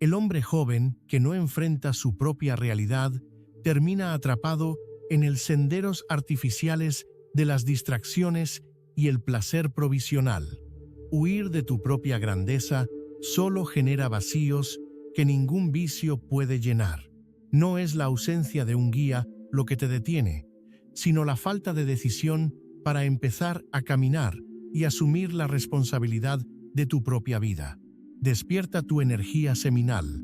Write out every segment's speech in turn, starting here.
El hombre joven que no enfrenta su propia realidad termina atrapado en el senderos artificiales de las distracciones y el placer provisional. Huir de tu propia grandeza solo genera vacíos que ningún vicio puede llenar. No es la ausencia de un guía lo que te detiene, sino la falta de decisión para empezar a caminar y asumir la responsabilidad de tu propia vida. Despierta tu energía seminal.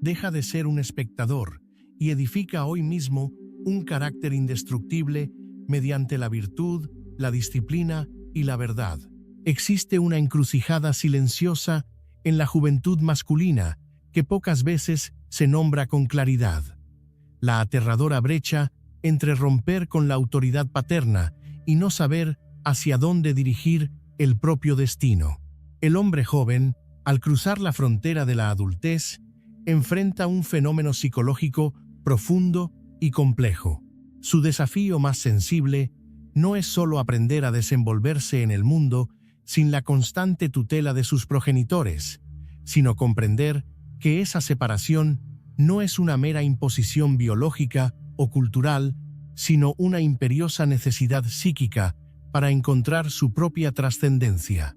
Deja de ser un espectador y edifica hoy mismo un carácter indestructible mediante la virtud, la disciplina y la verdad. Existe una encrucijada silenciosa en la juventud masculina que pocas veces se nombra con claridad. La aterradora brecha entre romper con la autoridad paterna y no saber hacia dónde dirigir el propio destino. El hombre joven, al cruzar la frontera de la adultez, enfrenta un fenómeno psicológico profundo y complejo. Su desafío más sensible no es solo aprender a desenvolverse en el mundo sin la constante tutela de sus progenitores, sino comprender que esa separación no es una mera imposición biológica o cultural, sino una imperiosa necesidad psíquica para encontrar su propia trascendencia.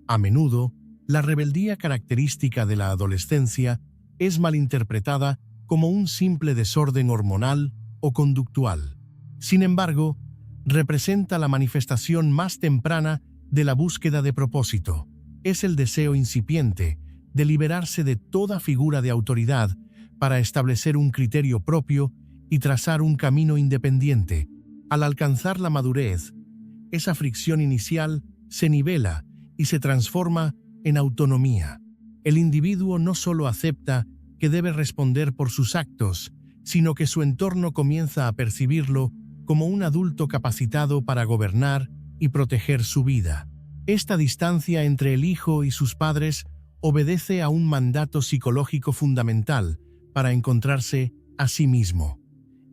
A menudo, la rebeldía característica de la adolescencia es malinterpretada como un simple desorden hormonal o conductual. Sin embargo, representa la manifestación más temprana de la búsqueda de propósito. Es el deseo incipiente de liberarse de toda figura de autoridad para establecer un criterio propio y trazar un camino independiente. Al alcanzar la madurez, esa fricción inicial se nivela y se transforma en autonomía. El individuo no solo acepta que debe responder por sus actos, sino que su entorno comienza a percibirlo como un adulto capacitado para gobernar y proteger su vida. Esta distancia entre el hijo y sus padres obedece a un mandato psicológico fundamental para encontrarse a sí mismo.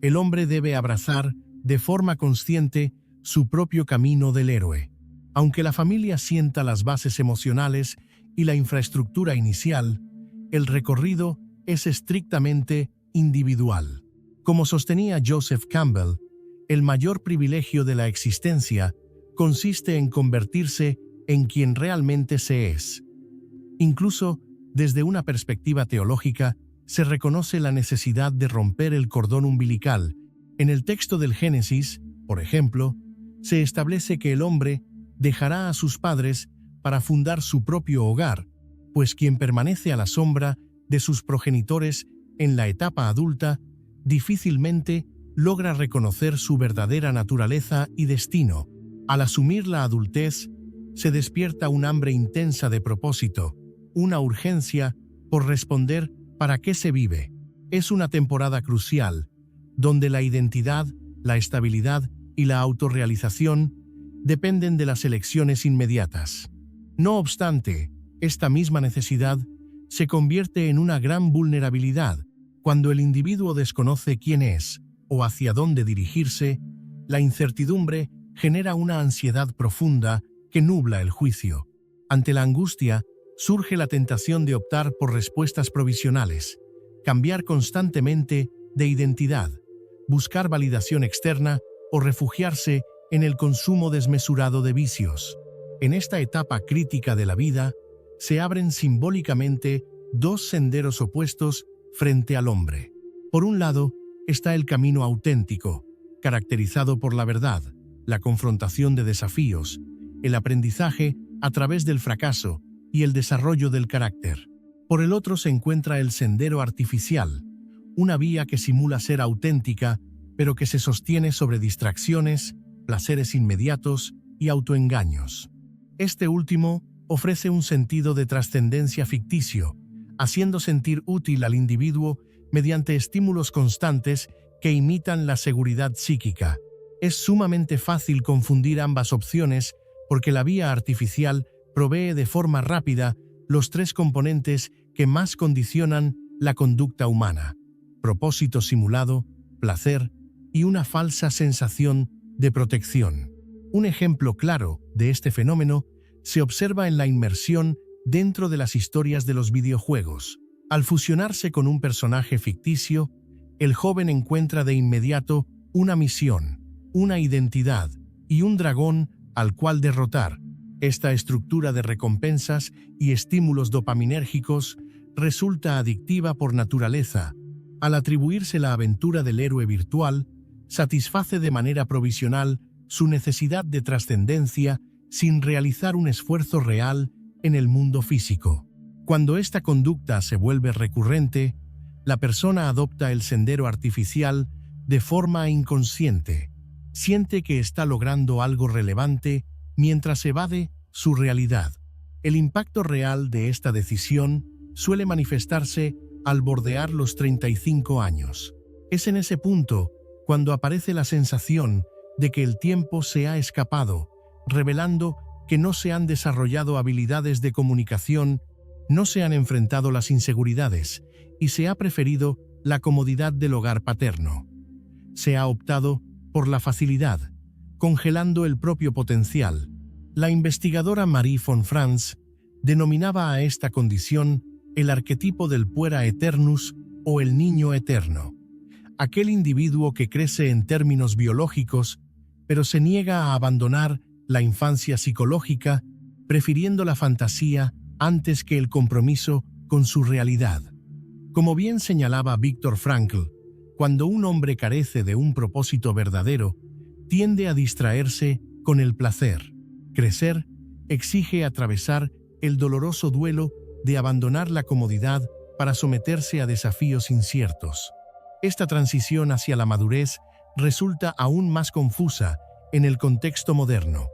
El hombre debe abrazar de forma consciente su propio camino del héroe. Aunque la familia sienta las bases emocionales y la infraestructura inicial, el recorrido es estrictamente individual. Como sostenía Joseph Campbell, el mayor privilegio de la existencia consiste en convertirse en quien realmente se es. Incluso desde una perspectiva teológica, se reconoce la necesidad de romper el cordón umbilical. En el texto del Génesis, por ejemplo, se establece que el hombre dejará a sus padres para fundar su propio hogar, pues quien permanece a la sombra de sus progenitores en la etapa adulta difícilmente logra reconocer su verdadera naturaleza y destino. Al asumir la adultez, se despierta un hambre intensa de propósito, una urgencia por responder para qué se vive. Es una temporada crucial, donde la identidad, la estabilidad y la autorrealización dependen de las elecciones inmediatas. No obstante, esta misma necesidad se convierte en una gran vulnerabilidad. Cuando el individuo desconoce quién es o hacia dónde dirigirse, la incertidumbre genera una ansiedad profunda que nubla el juicio. Ante la angustia, surge la tentación de optar por respuestas provisionales, cambiar constantemente de identidad, buscar validación externa o refugiarse en el consumo desmesurado de vicios. En esta etapa crítica de la vida, se abren simbólicamente dos senderos opuestos frente al hombre. Por un lado, está el camino auténtico, caracterizado por la verdad, la confrontación de desafíos, el aprendizaje a través del fracaso y el desarrollo del carácter. Por el otro se encuentra el sendero artificial, una vía que simula ser auténtica, pero que se sostiene sobre distracciones, placeres inmediatos y autoengaños. Este último ofrece un sentido de trascendencia ficticio, haciendo sentir útil al individuo mediante estímulos constantes que imitan la seguridad psíquica. Es sumamente fácil confundir ambas opciones porque la vía artificial provee de forma rápida los tres componentes que más condicionan la conducta humana: propósito simulado, placer y una falsa sensación de protección. Un ejemplo claro de este fenómeno se observa en la inmersión dentro de las historias de los videojuegos. Al fusionarse con un personaje ficticio, el joven encuentra de inmediato una misión, una identidad y un dragón al cual derrotar. Esta estructura de recompensas y estímulos dopaminérgicos resulta adictiva por naturaleza. Al atribuirse la aventura del héroe virtual, satisface de manera provisional su necesidad de trascendencia sin realizar un esfuerzo real en el mundo físico. Cuando esta conducta se vuelve recurrente, la persona adopta el sendero artificial de forma inconsciente. Siente que está logrando algo relevante mientras evade su realidad. El impacto real de esta decisión suele manifestarse al bordear los 35 años. Es en ese punto cuando aparece la sensación de que el tiempo se ha escapado, revelando que no se han desarrollado habilidades de comunicación, no se han enfrentado las inseguridades y se ha preferido la comodidad del hogar paterno. Se ha optado por la facilidad, congelando el propio potencial. La investigadora Marie von Franz denominaba a esta condición el arquetipo del puera eternus o el niño eterno, aquel individuo que crece en términos biológicos, pero se niega a abandonar la infancia psicológica, prefiriendo la fantasía antes que el compromiso con su realidad. Como bien señalaba Viktor Frankl, cuando un hombre carece de un propósito verdadero, tiende a distraerse con el placer. Crecer exige atravesar el doloroso duelo de abandonar la comodidad para someterse a desafíos inciertos. Esta transición hacia la madurez resulta aún más confusa en el contexto moderno.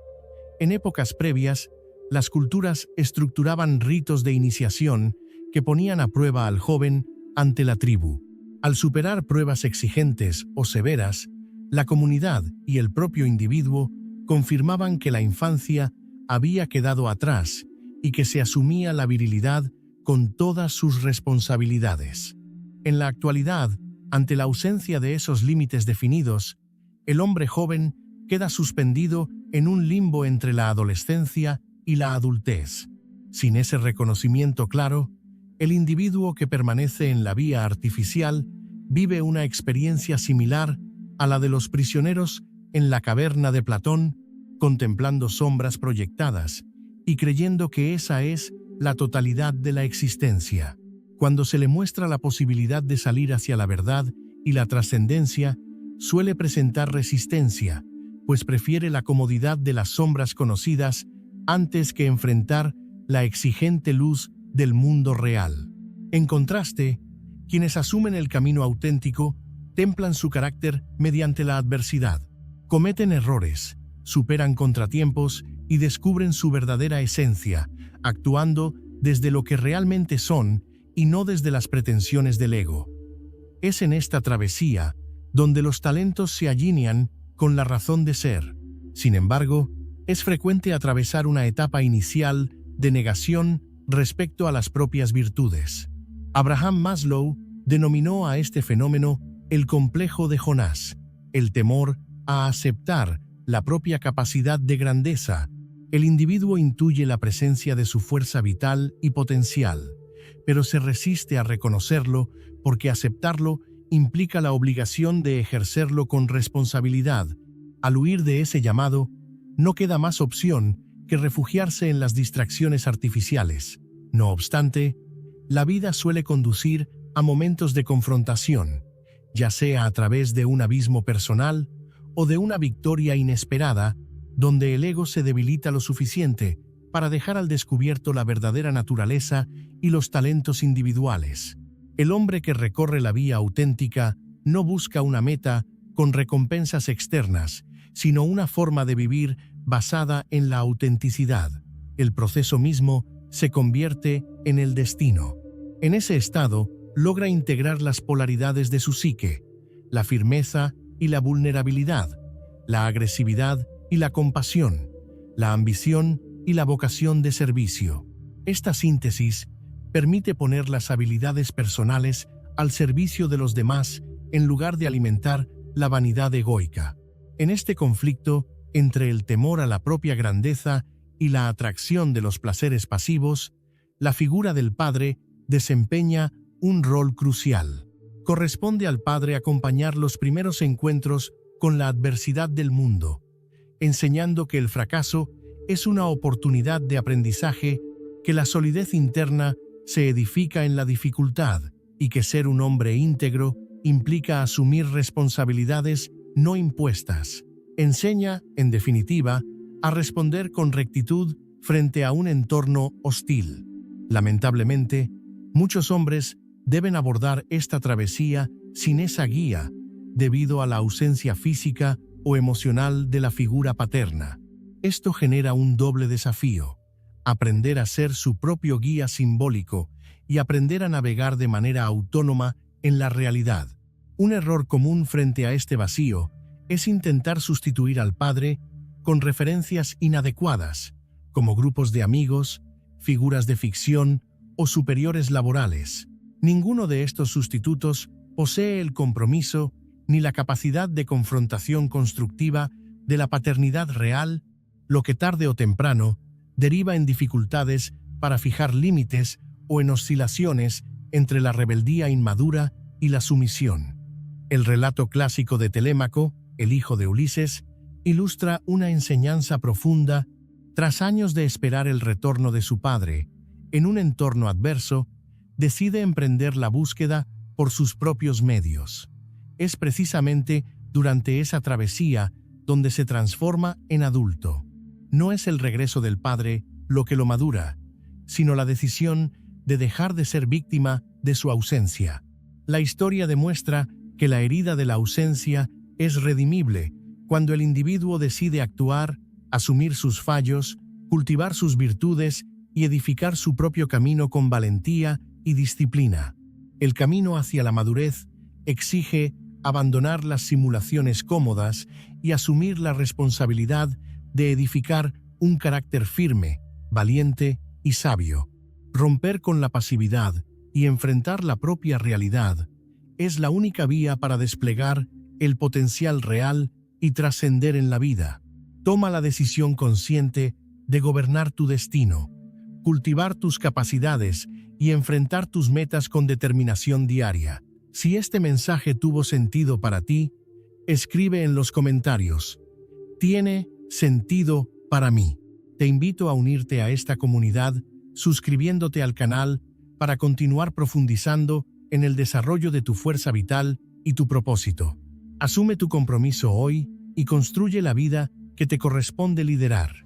En épocas previas, las culturas estructuraban ritos de iniciación que ponían a prueba al joven ante la tribu. Al superar pruebas exigentes o severas, la comunidad y el propio individuo confirmaban que la infancia había quedado atrás y que se asumía la virilidad con todas sus responsabilidades. En la actualidad, ante la ausencia de esos límites definidos, el hombre joven queda suspendido en un limbo entre la adolescencia y la adultez. Sin ese reconocimiento claro, el individuo que permanece en la vía artificial vive una experiencia similar a la de los prisioneros en la caverna de Platón, contemplando sombras proyectadas y creyendo que esa es la totalidad de la existencia. Cuando se le muestra la posibilidad de salir hacia la verdad y la trascendencia, suele presentar resistencia, pues prefiere la comodidad de las sombras conocidas antes que enfrentar la exigente luz del mundo real. En contraste, quienes asumen el camino auténtico templan su carácter mediante la adversidad, cometen errores, superan contratiempos y descubren su verdadera esencia, actuando desde lo que realmente son y no desde las pretensiones del ego. Es en esta travesía donde los talentos se alinean con la razón de ser. Sin embargo, es frecuente atravesar una etapa inicial de negación respecto a las propias virtudes. Abraham Maslow denominó a este fenómeno el complejo de Jonás, el temor a aceptar la propia capacidad de grandeza. El individuo intuye la presencia de su fuerza vital y potencial, pero se resiste a reconocerlo porque aceptarlo implica la obligación de ejercerlo con responsabilidad. Al huir de ese llamado, no queda más opción que refugiarse en las distracciones artificiales. No obstante, la vida suele conducir a momentos de confrontación, ya sea a través de un abismo personal o de una victoria inesperada, donde el ego se debilita lo suficiente para dejar al descubierto la verdadera naturaleza y los talentos individuales. El hombre que recorre la vía auténtica no busca una meta con recompensas externas, sino una forma de vivir basada en la autenticidad. El proceso mismo se convierte en el destino. En ese estado, logra integrar las polaridades de su psique, la firmeza y la vulnerabilidad, la agresividad y la compasión, la ambición y la vocación de servicio. Esta síntesis permite poner las habilidades personales al servicio de los demás en lugar de alimentar la vanidad egoica. En este conflicto entre el temor a la propia grandeza y la atracción de los placeres pasivos, la figura del padre desempeña un rol crucial. Corresponde al padre acompañar los primeros encuentros con la adversidad del mundo, enseñando que el fracaso es una oportunidad de aprendizaje, que la solidez interna se edifica en la dificultad y que ser un hombre íntegro implica asumir responsabilidades no impuestas. Enseña, en definitiva, a responder con rectitud frente a un entorno hostil. Lamentablemente, muchos hombres deben abordar esta travesía sin esa guía, debido a la ausencia física o emocional de la figura paterna. Esto genera un doble desafío: aprender a ser su propio guía simbólico y aprender a navegar de manera autónoma en la realidad. Un error común frente a este vacío es intentar sustituir al padre con referencias inadecuadas, como grupos de amigos, figuras de ficción o superiores laborales. Ninguno de estos sustitutos posee el compromiso ni la capacidad de confrontación constructiva de la paternidad real, lo que tarde o temprano deriva en dificultades para fijar límites o en oscilaciones entre la rebeldía inmadura y la sumisión. El relato clásico de Telémaco, el hijo de Ulises, ilustra una enseñanza profunda. Tras años de esperar el retorno de su padre, en un entorno adverso, decide emprender la búsqueda por sus propios medios. Es precisamente durante esa travesía donde se transforma en adulto. No es el regreso del padre lo que lo madura, sino la decisión de dejar de ser víctima de su ausencia. La historia demuestra que la herida de la ausencia es redimible cuando el individuo decide actuar, asumir sus fallos, cultivar sus virtudes y edificar su propio camino con valentía y disciplina. El camino hacia la madurez exige abandonar las simulaciones cómodas y asumir la responsabilidad de edificar un carácter firme, valiente y sabio. Romper con la pasividad y enfrentar la propia realidad es la única vía para desplegar el potencial real y trascender en la vida. Toma la decisión consciente de gobernar tu destino, cultivar tus capacidades y enfrentar tus metas con determinación diaria. Si este mensaje tuvo sentido para ti, escribe en los comentarios: "Tiene sentido para mí". Te invito a unirte a esta comunidad suscribiéndote al canal para continuar profundizando en el desarrollo de tu fuerza vital y tu propósito. Asume tu compromiso hoy y construye la vida que te corresponde liderar.